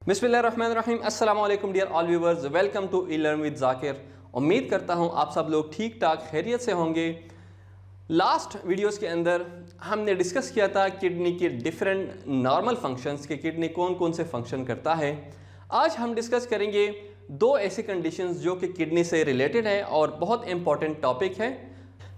बिस्मिल्लाहिर्रहमानिर्रहीम। अस्सलाम वालेकुम dear all viewers, welcome to learn with Zakir. उम्मीद करता हूँ आप सब लोग ठीक ठाक खैरियत से होंगे। लास्ट वीडियोस के अंदर हमने डिस्कस किया था किडनी के डिफरेंट नॉर्मल फंक्शंस के, किडनी कौन कौन से फंक्शन करता है। आज हम डिस्कस करेंगे दो ऐसे कंडीशंस जो कि किडनी से रिलेटेड है और बहुत इंपॉर्टेंट टॉपिक है।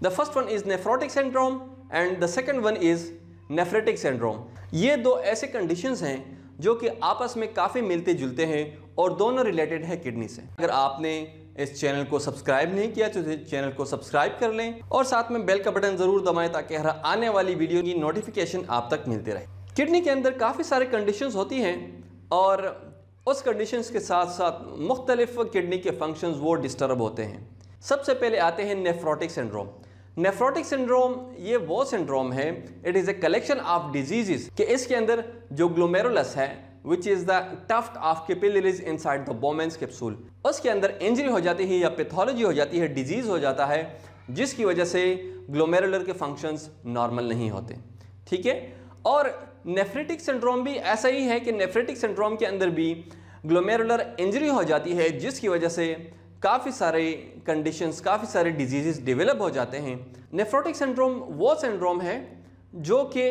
The first one is nephrotic syndrome and the second one is nephritic syndrome. ये दो ऐसे कंडीशंस हैं जो कि आपस में काफ़ी मिलते जुलते हैं और दोनों रिलेटेड है किडनी से। अगर आपने इस चैनल को सब्सक्राइब नहीं किया तो चैनल को सब्सक्राइब कर लें और साथ में बेल का बटन ज़रूर दबाएं ताकि हर आने वाली वीडियो की नोटिफिकेशन आप तक मिलती रहे। किडनी के अंदर काफ़ी सारे कंडीशंस होती हैं और उस कंडीशंस के साथ साथ मुख्तलिफ किडनी के फंक्शंस वो डिस्टर्ब होते हैं। सबसे पहले आते हैं नेफ्रोटिक सिंड्रोम। नेफ्रोटिक सिंड्रोम ये वो सिंड्रोम है, it is a collection of diseases कि इसके अंदर जो ग्लोमेरुलस है which is the tuft of capillaries inside the Bowman's capsule, उसके अंदर इंजरी हो जाती है या पैथोलॉजी हो जाती है, डिजीज़ हो जाता है जिसकी वजह से ग्लोमेरुलर के फंक्शंस नॉर्मल नहीं होते। ठीक है। और नेफ्रेटिक सिंड्रोम भी ऐसा ही है कि नेफ्रेटिक सिंड्रोम के अंदर भी ग्लोमेरुलर इंजरी हो जाती है जिसकी वजह से काफ़ी सारे कंडीशंस, काफ़ी सारे डिजीज़ डेवलप हो जाते हैं। नेफ्रोटिक सिंड्रोम वो सिंड्रोम है जो कि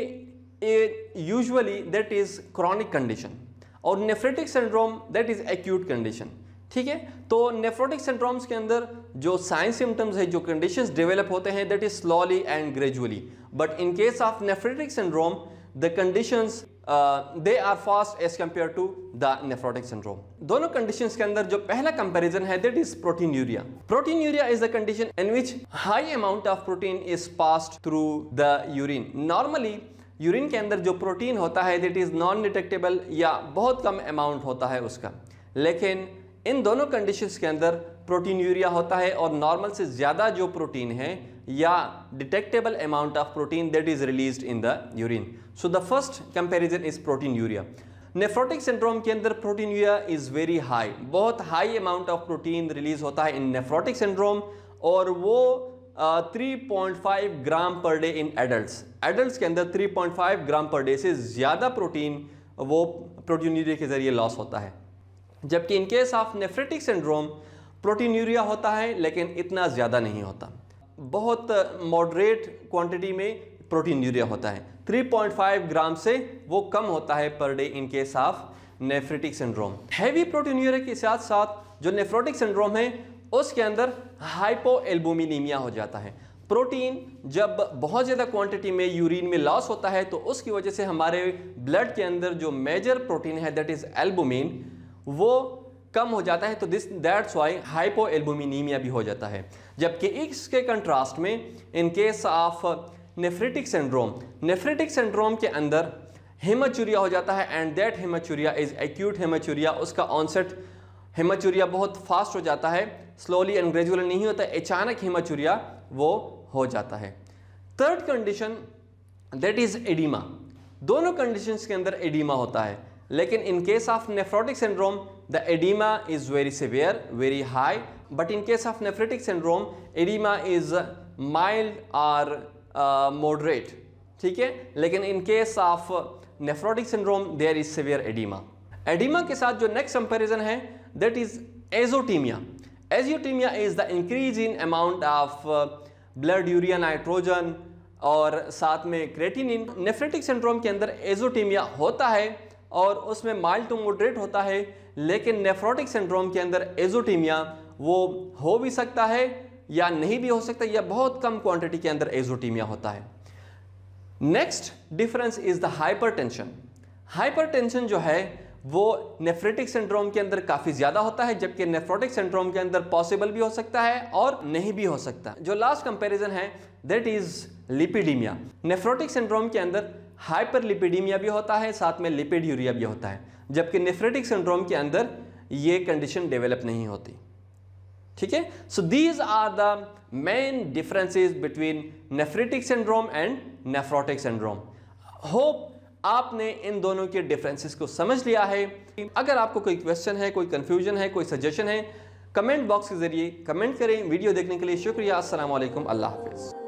usually that is chronic condition और nephritic syndrome that is acute condition. ठीक है। तो नेफ्रोटिक सिंड्रोम्स के अंदर जो साइन सिम्टम्स है, जो कंडीशंस डेवलप होते हैं that is slowly and gradually, but in case of nephritic syndrome the conditions they are fast as compare to the nephrotic syndrome. दोनों कंडीशंस के अंदर जो पहला कंपैरिजन है that is proteinuria. Proteinuria is the condition in which high amount of protein is passed through the urine. Normally urine के अंदर जो protein होता है दैट इज नॉन डिटेक्टेबल या बहुत कम अमाउंट होता है उसका, लेकिन इन दोनों कंडीशंस के अंदर प्रोटीनयूरिया होता है और नॉर्मल से ज़्यादा जो प्रोटीन है या detectable amount of protein that is released in the urine. So the first comparison is proteinuria. Nephrotic syndrome के अंदर प्रोटीनयूरिया इज़ वेरी हाई, बहुत high amount of protein release होता है इन नेफ्रोटिक सिंड्रोम और वो 3.5 ग्राम पर डे इन एडल्ट्स के अंदर 3.5 ग्राम पर डे से ज़्यादा प्रोटीन वो प्रोटीनयूरिया के ज़रिए लॉस होता है। जबकि in case of nephritic syndrome proteinuria होता है लेकिन इतना ज़्यादा नहीं होता, बहुत मॉडरेट क्वांटिटी में प्रोटीनयूरिया होता है। 3.5 ग्राम से वो कम होता है per day in case of nephritic syndrome. Heavy proteinuria के साथ साथ जो नेफ्रोटिक सिंड्रोम है उसके अंदर हाइपोएल्बुमिनीमिया हो जाता है। प्रोटीन जब बहुत ज़्यादा क्वांटिटी में यूरिन में लॉस होता है तो उसकी वजह से हमारे ब्लड के अंदर जो मेजर प्रोटीन है दैट इज़ एल्बुमिन वो कम हो जाता है, तो दैट्स वाई हाइपोएल्बुमिनीमिया भी हो जाता है। जबकि इसके कंट्रास्ट में इन केस ऑफ नेफ्रेटिक सिंड्रोम के अंदर हेमाचूरिया हो जाता है and that haematuria is acute haematuria. उसका ऑनसेट हेमाचूरिया बहुत फास्ट हो जाता है, स्लोली एंड ग्रेजुअल नहीं होता, अचानक हेमाचूरिया वो हो जाता है। Third condition that is edema. दोनों कंडीशंस के अंदर एडिमा होता है, लेकिन in case of nephrotic syndrome the edema is very severe, very high, but in case of nephritic syndrome edema is mild और मॉडरेट। ठीक है। लेकिन in case of nephrotic syndrome there is severe edema. Edema के साथ जो next comparison है that is azotemia. Azotemia is the increase in amount of blood urea nitrogen और साथ में क्रेटिनिन। नेफ्रेटिक सिंड्रोम के अंदर एजोटीमिया होता है और उसमें माइल्ड टू मॉडरेट होता है, लेकिन नेफ्रोटिक सिंड्रोम के अंदर एजोटीमिया वो हो भी सकता है या नहीं भी हो सकता, या बहुत कम क्वांटिटी के अंदर एजोटीमिया होता है। Next difference is the hypertension. Hypertension जो है वो नेफ्रेटिक सिंड्रोम के अंदर काफ़ी ज़्यादा होता है, जबकि नेफ्रोटिक सिंड्रोम के अंदर पॉसिबल भी हो सकता है और नहीं भी हो सकता। जो लास्ट कंपैरिजन है that is lipidaemia. Nephrotic syndrome के अंदर हाइपरलिपिडीमिया भी होता है, साथ में लिपिड्यूरिया भी होता है, जबकि नेफ्रेटिक सिंड्रोम के अंदर ये कंडीशन डेवलप नहीं होती। ठीक है। So these are the main differences between nephritic syndrome and nephrotic syndrome. Hope आपने इन दोनों के डिफरेंसेस को समझ लिया है। अगर आपको कोई क्वेश्चन है, कोई कंफ्यूजन है, कोई सजेशन है, कमेंट बॉक्स के जरिए कमेंट करें। वीडियो देखने के लिए शुक्रिया। अस्सलाम वालेकुम, अल्लाह हाफिज़।